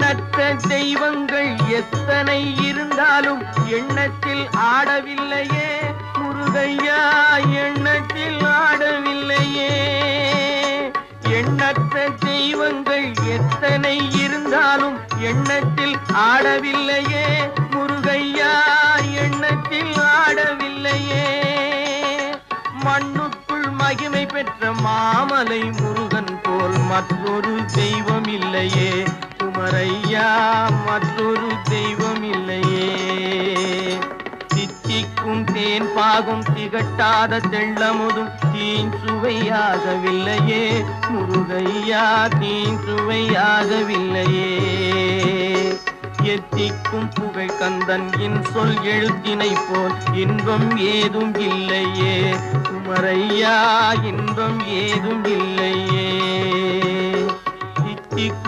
எண்ணற்ற தெய்வங்கள் எத்தனை இருந்தாலும் எண்ணத்தில் ஆடவில்லையே முருகையா, எண்ணத்தில் ஆடவில்லையே. எண்ணற்ற தெய்வங்கள் எத்தனை இருந்தாலும் எண்ணத்தில் ஆடவில்லையே முருகையா, எண்ணத்தில் ஆடவில்லையே. மண்ணுக்குள் மகிமை பெற்ற மாமலை முருகன் போல் மற்றொரு தெய்வம் இல்லையே குமரையா, மற்றொரு தெய்வம் இல்லையே. தித்திக்கும் தேன் பாகும் திகட்டாத தெள்ளமுதும் தீன் சுவையாகவில்லையே முருகையா, தீன் சுவையாகவில்லையே. எத்திக்கும் புகழ் கந்தன் என் சொல் எழுத்தினை போல் இன்பம் ஏதும் இல்லையே குமரையா, இன்பம் ஏதும் இல்லையே.